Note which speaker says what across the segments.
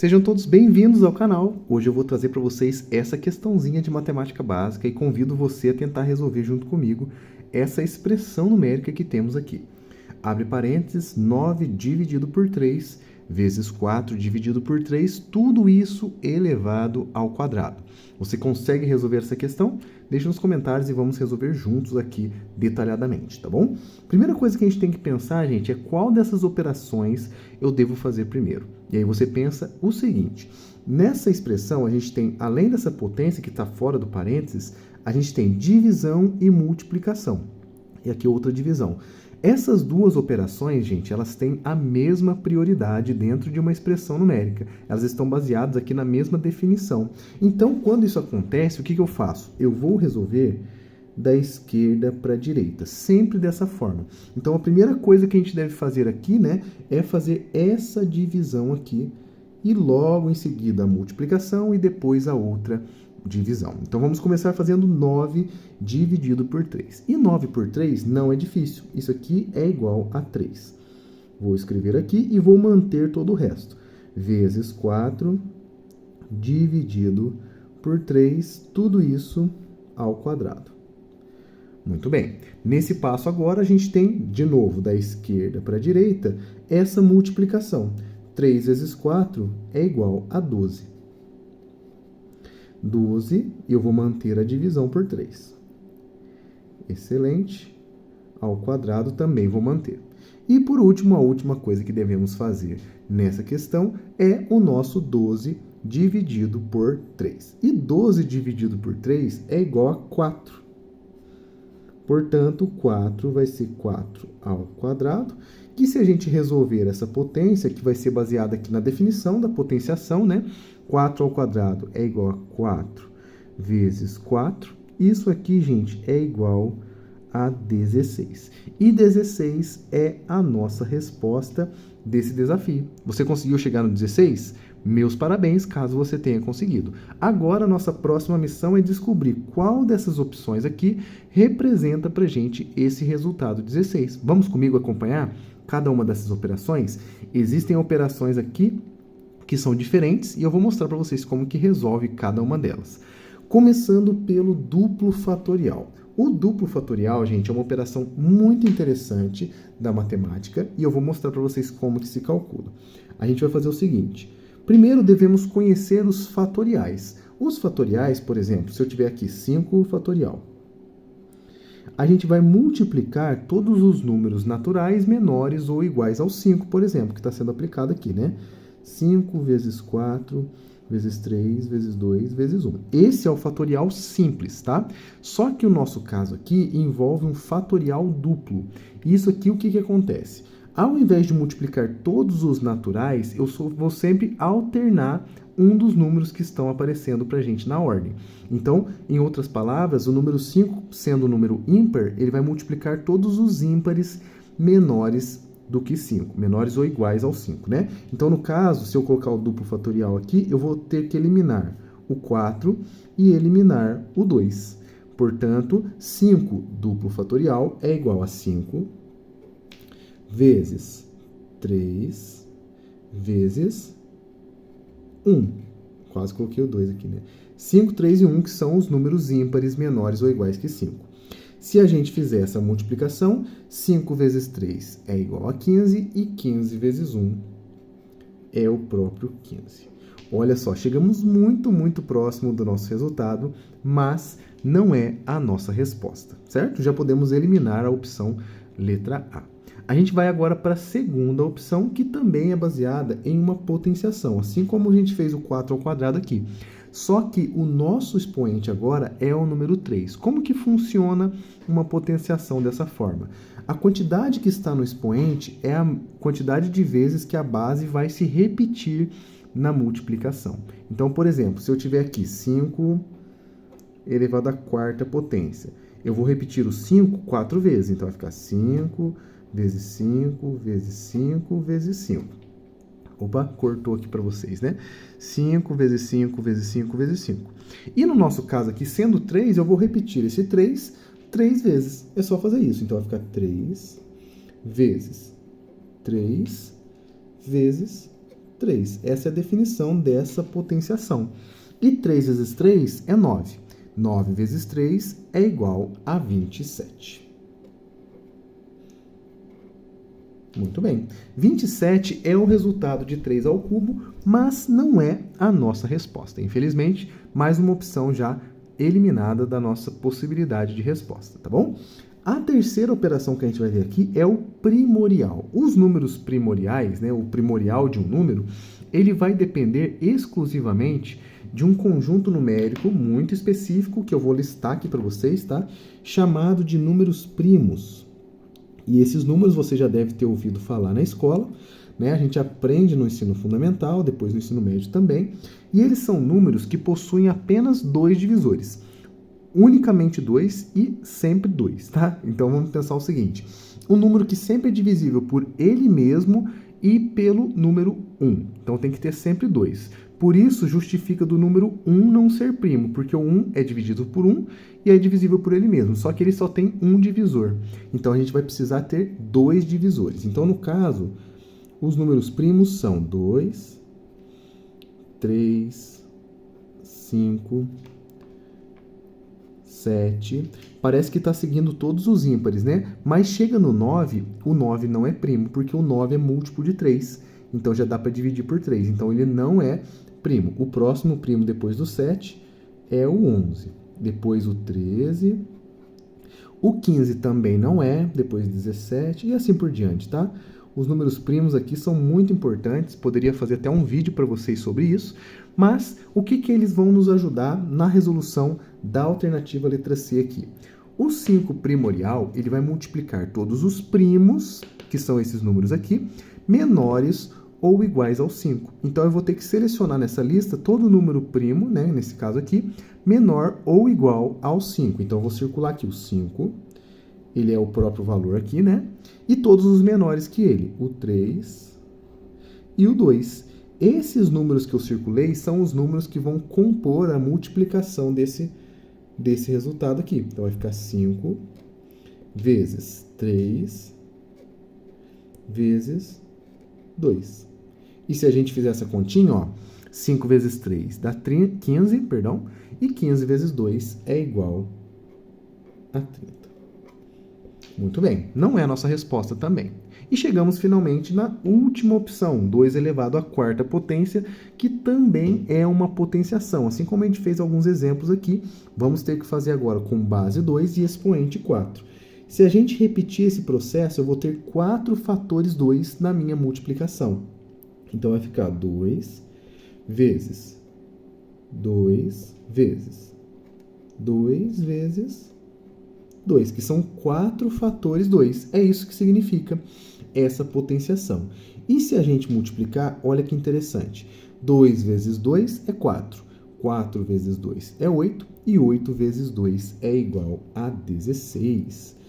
Speaker 1: Sejam todos bem-vindos ao canal. Hoje eu vou trazer para vocês essa questãozinha de matemática básica e convido você a tentar resolver junto comigo essa expressão numérica que temos aqui. Abre parênteses, 9 dividido por 3 vezes 4 dividido por 3, tudo isso elevado ao quadrado. Você consegue resolver essa questão? Deixe nos comentários e vamos resolver juntos aqui detalhadamente, tá bom? Primeira coisa que a gente tem que pensar, gente, é qual dessas operações eu devo fazer primeiro. E aí você pensa o seguinte, nessa expressão a gente tem, além dessa potência que está fora do parênteses, a gente tem divisão e multiplicação. E aqui outra divisão. Essas duas operações, gente, elas têm a mesma prioridade dentro de uma expressão numérica. Elas estão baseadas aqui na mesma definição. Então, quando isso acontece, o que eu faço? Eu vou resolver da esquerda para a direita, sempre dessa forma. Então, a primeira coisa que a gente deve fazer aqui, né, é fazer essa divisão aqui e logo em seguida a multiplicação e depois a outra divisão. Então, vamos começar fazendo 9 dividido por 3. E 9 por 3 não é difícil. Isso aqui é igual a 3. Vou escrever aqui e vou manter todo o resto. Vezes 4 dividido por 3, tudo isso ao quadrado. Muito bem. Nesse passo agora, a gente tem, de novo, da esquerda para a direita, essa multiplicação. 3 vezes 4 é igual a 12. 12, e eu vou manter a divisão por 3. Excelente. Ao quadrado também vou manter. E por último, a última coisa que devemos fazer nessa questão é o nosso 12 dividido por 3. E 12 dividido por 3 é igual a 4. Portanto, 4 vai ser 4 ao quadrado. E se a gente resolver essa potência, que vai ser baseada aqui na definição da potenciação, né? 4 ao quadrado é igual a 4 vezes 4. Isso aqui, gente, é igual a 16. E 16 é a nossa resposta desse desafio. Você conseguiu chegar no 16? Meus parabéns, caso você tenha conseguido. Agora, a nossa próxima missão é descobrir qual dessas opções aqui representa para a gente esse resultado 16. Vamos comigo acompanhar cada uma dessas operações? Existem operações aqui que são diferentes e eu vou mostrar para vocês como que resolve cada uma delas. Começando pelo duplo fatorial. O duplo fatorial, gente, é uma operação muito interessante da matemática e eu vou mostrar para vocês como que se calcula. A gente vai fazer o seguinte. Primeiro, devemos conhecer os fatoriais. Os fatoriais, por exemplo, se eu tiver aqui 5 fatorial, a gente vai multiplicar todos os números naturais menores ou iguais ao 5, por exemplo, que está sendo aplicado aqui, né? 5 vezes 4, vezes 3, vezes 2, vezes 1. Esse é o fatorial simples, tá? Só que o nosso caso aqui envolve um fatorial duplo. Isso aqui, o que acontece? Ao invés de multiplicar todos os naturais, eu vou sempre alternar um dos números que estão aparecendo para a gente na ordem. Então, em outras palavras, o número 5, sendo um número ímpar, ele vai multiplicar todos os ímpares menores do que 5, menores ou iguais ao 5, né? Então, no caso, se eu colocar o duplo fatorial aqui, eu vou ter que eliminar o 4 e eliminar o 2. Portanto, 5 duplo fatorial é igual a 5 vezes 3 vezes 1. Quase coloquei o 2 aqui, né? 5, 3 e 1, que são os números ímpares menores ou iguais que 5. Se a gente fizer essa multiplicação, 5 vezes 3 é igual a 15 e 15 vezes 1 é o próprio 15. Olha só, chegamos muito próximo do nosso resultado, mas não é a nossa resposta, certo? Já podemos eliminar a opção letra A. A gente vai agora para a segunda opção, que também é baseada em uma potenciação, assim como a gente fez o 4 ao quadrado aqui. Só que o nosso expoente agora é o número 3. Como que funciona uma potenciação dessa forma? A quantidade que está no expoente é a quantidade de vezes que a base vai se repetir na multiplicação. Então, por exemplo, se eu tiver aqui 5 elevado à quarta potência, eu vou repetir o 5 4 vezes. Então, vai ficar 5 vezes 5 vezes 5 vezes 5. Opa, cortou aqui para vocês, né? 5 vezes 5 vezes 5 vezes 5. E no nosso caso aqui, sendo 3, eu vou repetir esse 3 vezes. É só fazer isso. Então, vai ficar 3 vezes 3 vezes 3. Essa é a definição dessa potenciação. E 3 vezes 3 é 9. 9 vezes 3 é igual a 27. Muito bem. 27 é o resultado de 3 ao cubo, mas não é a nossa resposta. Infelizmente, mais uma opção já eliminada da nossa possibilidade de resposta, tá bom? A terceira operação que a gente vai ver aqui é o primorial. Os números primoriais, né, o primorial de um número, ele vai depender exclusivamente de um conjunto numérico muito específico, que eu vou listar aqui para vocês, tá? Chamado de números primos. E esses números você já deve ter ouvido falar na escola, né? A gente aprende no ensino fundamental, depois no ensino médio também. E eles são números que possuem apenas 2 divisores. Unicamente 2 e sempre 2, tá? Então vamos pensar o seguinte. Um número que sempre é divisível por ele mesmo e pelo número 1. Então tem que ter sempre 2. Por isso, justifica do número 1 não ser primo, porque o 1 é dividido por 1 e é divisível por ele mesmo, só que ele só tem um divisor. Então, a gente vai precisar ter 2 divisores. Então, no caso, os números primos são 2, 3, 5, 7. Parece que está seguindo todos os ímpares, né? Mas chega no 9, o 9 não é primo, porque o 9 é múltiplo de 3. Então, já dá para dividir por 3. Então, ele não é primo. O próximo primo depois do 7 é o 11. Depois o 13. O 15 também não é, depois 17 e assim por diante, tá? Os números primos aqui são muito importantes, poderia fazer até um vídeo para vocês sobre isso, mas o que eles vão nos ajudar na resolução da alternativa letra C aqui? O 5 primorial, ele vai multiplicar todos os primos, que são esses números aqui, menores ou iguais ao 5. Então, eu vou ter que selecionar nessa lista todo número primo, né, nesse caso aqui, menor ou igual ao 5. Então, eu vou circular aqui o 5, ele é o próprio valor aqui, né? E todos os menores que ele, o 3 e o 2. Esses números que eu circulei são os números que vão compor a multiplicação desse resultado aqui. Então, vai ficar 5 vezes 3 vezes 2. E se a gente fizer essa continha, ó, 5 vezes 3 dá 15, perdão, e 15 vezes 2 é igual a 30. Muito bem, não é a nossa resposta também. E chegamos finalmente na última opção, 2 elevado à quarta potência, que também é uma potenciação. Assim como a gente fez alguns exemplos aqui, vamos ter que fazer agora com base 2 e expoente 4. Se a gente repetir esse processo, eu vou ter 4 fatores 2 na minha multiplicação. Então, vai ficar 2 vezes 2 vezes 2 vezes 2, que são 4 fatores 2. É isso que significa essa potenciação. E se a gente multiplicar, olha que interessante. 2 vezes 2 é 4. 4 vezes 2 é 8. E 8 vezes 2 é igual a 16.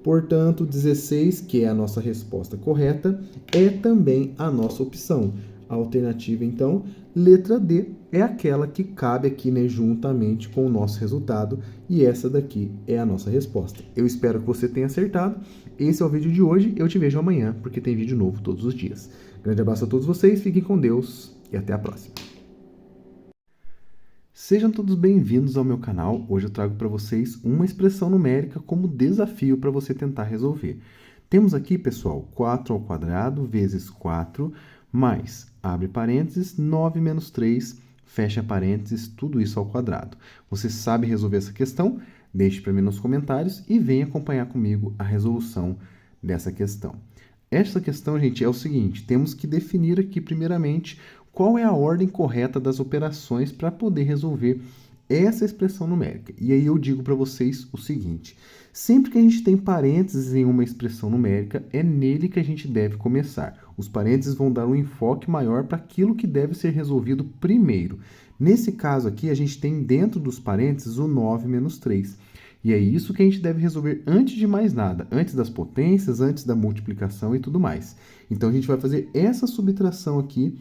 Speaker 1: Portanto, 16, que é a nossa resposta correta, é também a nossa opção. A alternativa, então, letra D, é aquela que cabe aqui, né, juntamente com o nosso resultado, e essa daqui é a nossa resposta. Eu espero que você tenha acertado. Esse é o vídeo de hoje. Eu te vejo amanhã, porque tem vídeo novo todos os dias. Grande abraço a todos vocês, fiquem com Deus e até a próxima. Sejam todos bem-vindos ao meu canal. Hoje eu trago para vocês uma expressão numérica como desafio para você tentar resolver. Temos aqui, pessoal, 4 ao quadrado vezes 4, mais, abre parênteses, 9 menos 3, fecha parênteses, tudo isso ao quadrado. Você sabe resolver essa questão? Deixe para mim nos comentários e venha acompanhar comigo a resolução dessa questão. Essa questão, gente, é o seguinte, temos que definir aqui, primeiramente, qual é a ordem correta das operações para poder resolver essa expressão numérica. E aí eu digo para vocês o seguinte, sempre que a gente tem parênteses em uma expressão numérica, é nele que a gente deve começar. Os parênteses vão dar um enfoque maior para aquilo que deve ser resolvido primeiro. Nesse caso aqui, a gente tem dentro dos parênteses o 9 menos 3. E é isso que a gente deve resolver antes de mais nada, antes das potências, antes da multiplicação e tudo mais. Então, a gente vai fazer essa subtração aqui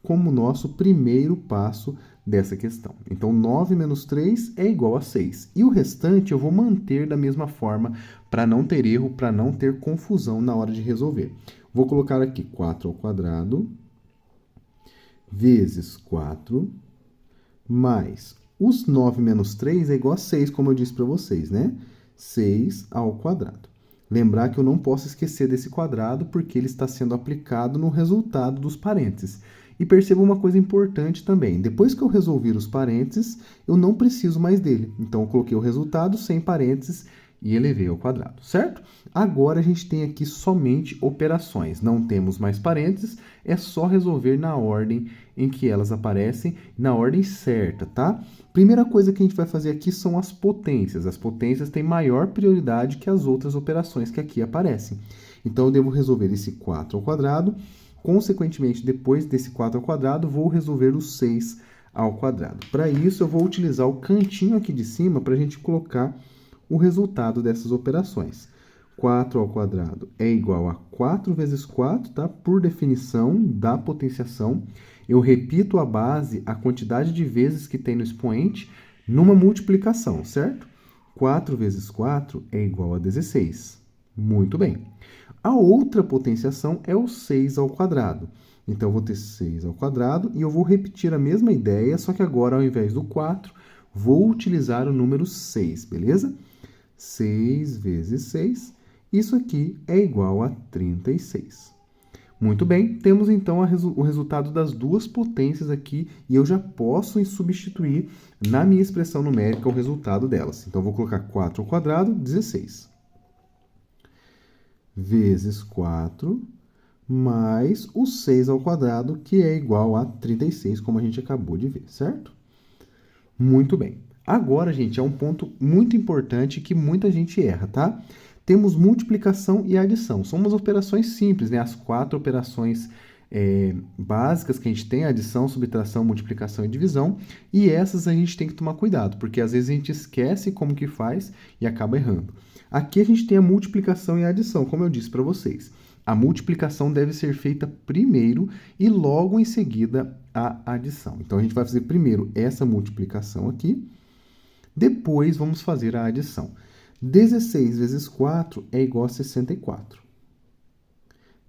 Speaker 1: como nosso primeiro passo dessa questão. Então, 9 menos 3 é igual a 6. E o restante eu vou manter da mesma forma para não ter erro, para não ter confusão na hora de resolver. Vou colocar aqui 4 ao quadrado vezes 4, mais os 9 menos 3 é igual a 6, como eu disse para vocês, né? 6 ao quadrado. Lembrar que eu não posso esquecer desse quadrado, porque ele está sendo aplicado no resultado dos parênteses. E perceba uma coisa importante também. Depois que eu resolver os parênteses, eu não preciso mais dele. Então, eu coloquei o resultado sem parênteses e elevei ao quadrado, certo? Agora, a gente tem aqui somente operações. Não temos mais parênteses, é só resolver na ordem em que elas aparecem, na ordem certa, tá? Primeira coisa que a gente vai fazer aqui são as potências. As potências têm maior prioridade que as outras operações que aqui aparecem. Então, eu devo resolver esse 4 ao quadrado. Consequentemente, depois desse 4 ao quadrado, vou resolver o 6 ao quadrado. Para isso, eu vou utilizar o cantinho aqui de cima para a gente colocar o resultado dessas operações. 4 ao quadrado é igual a 4 vezes 4, tá? Por definição da potenciação. Eu repito a base, a quantidade de vezes que tem no expoente, numa multiplicação, certo? 4 vezes 4 é igual a 16. Muito bem. A outra potenciação é o 6 ao quadrado. Então, eu vou ter 6 ao quadrado e eu vou repetir a mesma ideia, só que agora, ao invés do 4, vou utilizar o número 6, beleza? 6 vezes 6, isso aqui é igual a 36. Muito bem, temos então o resultado das duas potências aqui e eu já posso substituir na minha expressão numérica o resultado delas. Então, eu vou colocar 4 ao quadrado, 16. Vezes 4, mais o 6 ao quadrado, que é igual a 36, como a gente acabou de ver, certo? Muito bem. Agora, gente, é um ponto muito importante que muita gente erra, tá? Temos multiplicação e adição. São umas operações simples, né? As 4 operações básicas que a gente tem, adição, subtração, multiplicação e divisão. E essas a gente tem que tomar cuidado, porque às vezes a gente esquece como que faz e acaba errando. Aqui a gente tem a multiplicação e a adição, como eu disse para vocês. A multiplicação deve ser feita primeiro e logo em seguida a adição. Então, a gente vai fazer primeiro essa multiplicação aqui, depois vamos fazer a adição. 16 vezes 4 é igual a 64.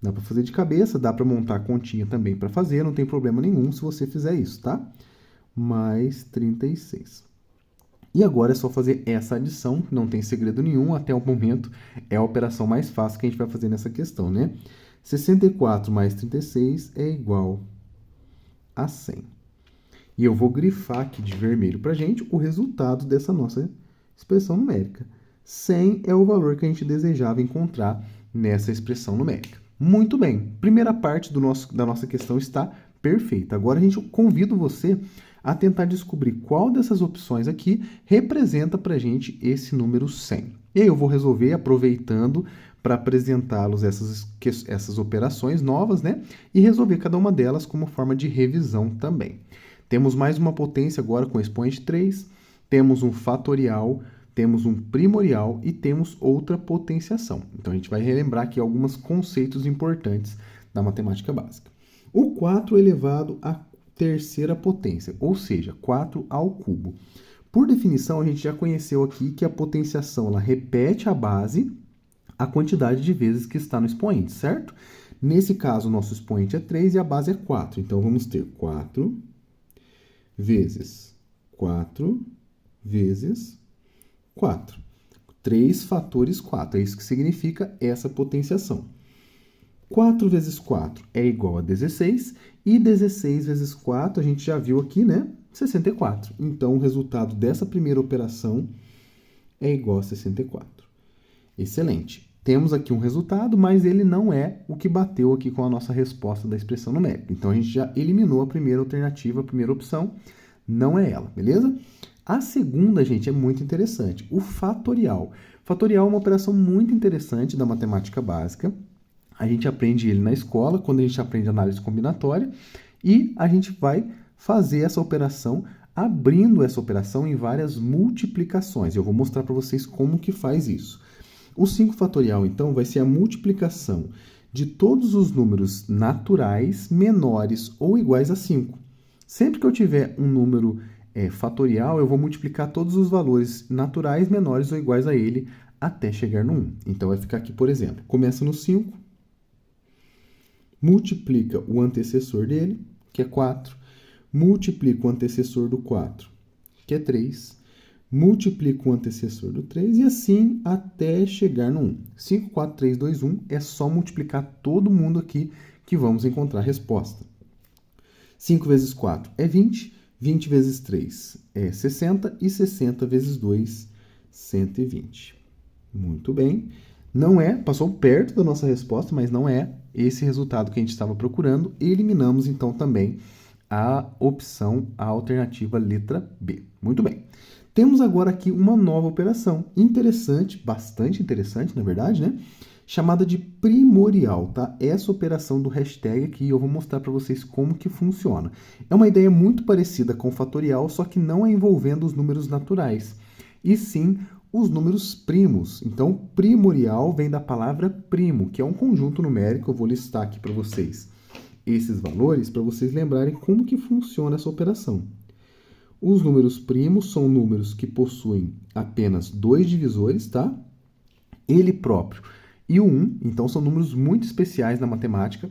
Speaker 1: Dá para fazer de cabeça, dá para montar a continha também para fazer, não tem problema nenhum se você fizer isso, tá? Mais 36. E agora é só fazer essa adição, não tem segredo nenhum, até o momento é a operação mais fácil que a gente vai fazer nessa questão, né? 64 mais 36 é igual a 100. E eu vou grifar aqui de vermelho para a gente o resultado dessa nossa expressão numérica. 100 é o valor que a gente desejava encontrar nessa expressão numérica. Muito bem, primeira parte da nossa questão está perfeita. Agora eu convido você a tentar descobrir qual dessas opções aqui representa para a gente esse número 100. E aí eu vou resolver aproveitando para apresentá-los essas operações novas, né? E resolver cada uma delas como forma de revisão também. Temos mais uma potência agora com expoente 3, temos um fatorial, temos um primorial e temos outra potenciação. Então, a gente vai relembrar aqui alguns conceitos importantes da matemática básica. O 4 elevado à terceira potência, ou seja, 4 ao cubo. Por definição, a gente já conheceu aqui que a potenciação ela repete a base a quantidade de vezes que está no expoente, certo? Nesse caso, o nosso expoente é 3 e a base é 4. Então, vamos ter 4 vezes 4 vezes 4. 3 fatores 4. É isso que significa essa potenciação. 4 vezes 4 é igual a 16. E 16 vezes 4, a gente já viu aqui, né? 64. Então, o resultado dessa primeira operação é igual a 64. Excelente. Temos aqui um resultado, mas ele não é o que bateu aqui com a nossa resposta da expressão numérica. Então, a gente já eliminou a primeira alternativa, a primeira opção, não é ela, beleza? A segunda, gente, é muito interessante, o fatorial. Fatorial é uma operação muito interessante da matemática básica. A gente aprende ele na escola, quando a gente aprende análise combinatória, e a gente vai fazer essa operação, abrindo essa operação em várias multiplicações. Eu vou mostrar para vocês como que faz isso. O 5 fatorial, então, vai ser a multiplicação de todos os números naturais menores ou iguais a 5. Sempre que eu tiver um número fatorial, eu vou multiplicar todos os valores naturais menores ou iguais a ele até chegar no 1. Então, vai ficar aqui, por exemplo, começa no 5, multiplica o antecessor dele, que é 4, multiplico o antecessor do 4, que é 3, multiplico o antecessor do 3 e assim até chegar no 1. 5, 4, 3, 2, 1 é só multiplicar todo mundo aqui que vamos encontrar a resposta. 5 vezes 4 é 20, 20 vezes 3 é 60 e 60 vezes 2, 120. Muito bem. Não é, passou perto da nossa resposta, mas não é esse resultado que a gente estava procurando. Eliminamos, então, também a opção, a alternativa letra B. Muito bem. Temos agora aqui uma nova operação interessante, bastante interessante, na verdade, né? Chamada de primorial, tá? Essa operação do hashtag aqui eu vou mostrar para vocês como que funciona. É uma ideia muito parecida com o fatorial, só que não é envolvendo os números naturais, e sim os números primos. Então, primorial vem da palavra primo, que é um conjunto numérico. Eu vou listar aqui para vocês esses valores para vocês lembrarem como que funciona essa operação. Os números primos são números que possuem apenas 2 divisores, tá? Ele próprio e o 1, então são números muito especiais na matemática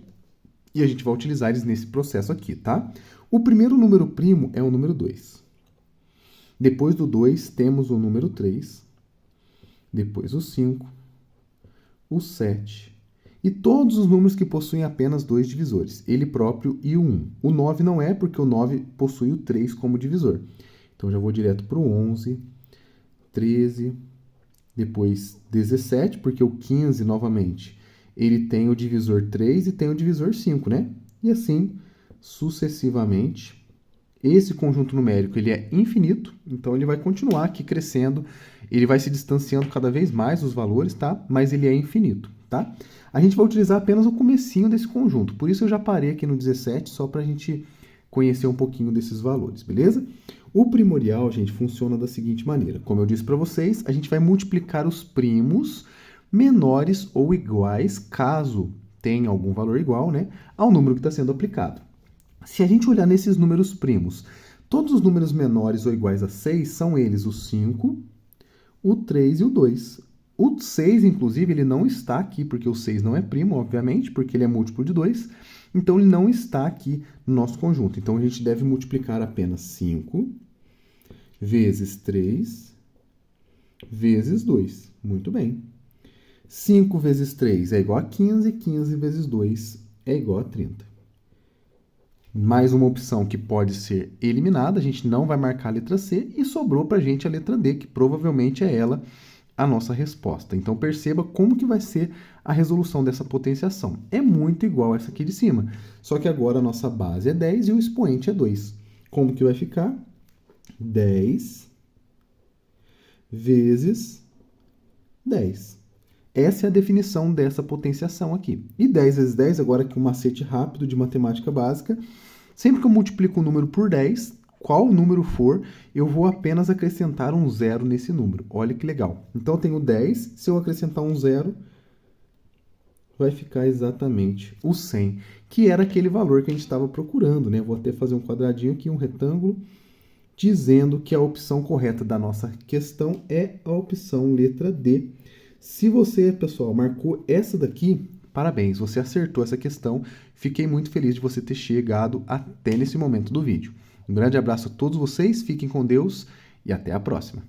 Speaker 1: e a gente vai utilizar eles nesse processo aqui, tá? O primeiro número primo é o número 2. Depois do 2 temos o número 3, depois o 5, o 7 e todos os números que possuem apenas 2 divisores, ele próprio e o 1. O 9 não é, porque o 9 possui o 3 como divisor. Então, já vou direto para o 11, 13, depois 17, porque o 15, novamente, ele tem o divisor 3 e tem o divisor 5, né? E assim, sucessivamente. Esse conjunto numérico ele é infinito, então ele vai continuar aqui crescendo, ele vai se distanciando cada vez mais dos valores, tá? Mas ele é infinito, tá? A gente vai utilizar apenas o comecinho desse conjunto, por isso eu já parei aqui no 17, só para a gente conhecer um pouquinho desses valores, beleza? O primorial, gente, funciona da seguinte maneira. Como eu disse para vocês, a gente vai multiplicar os primos menores ou iguais, caso tenha algum valor igual, né, ao número que está sendo aplicado. Se a gente olhar nesses números primos, todos os números menores ou iguais a 6 são eles o 5, o 3 e o 2. O 6, inclusive, ele não está aqui, porque o 6 não é primo, obviamente, porque ele é múltiplo de 2. Então, ele não está aqui no nosso conjunto. Então, a gente deve multiplicar apenas 5 vezes 3 vezes 2. Muito bem. 5 vezes 3 é igual a 15, 15 vezes 2 é igual a 30. Mais uma opção que pode ser eliminada, a gente não vai marcar a letra C e sobrou para a gente a letra D, que provavelmente é ela a nossa resposta. Então, perceba como que vai ser a resolução dessa potenciação. É muito igual essa aqui de cima, só que agora a nossa base é 10 e o expoente é 2. Como que vai ficar? 10 vezes 10. Essa é a definição dessa potenciação aqui. E 10 vezes 10, agora aqui um macete rápido de matemática básica, sempre que eu multiplico um número por 10, qual número for, eu vou apenas acrescentar um zero nesse número. Olha que legal. Então, eu tenho 10, se eu acrescentar um zero, vai ficar exatamente o 100, que era aquele valor que a gente estava procurando, né? Vou até fazer um quadradinho aqui, um retângulo, dizendo que a opção correta da nossa questão é a opção letra D. Se você, pessoal, marcou essa daqui, parabéns, você acertou essa questão. Fiquei muito feliz de você ter chegado até nesse momento do vídeo. Um grande abraço a todos vocês, fiquem com Deus e até a próxima.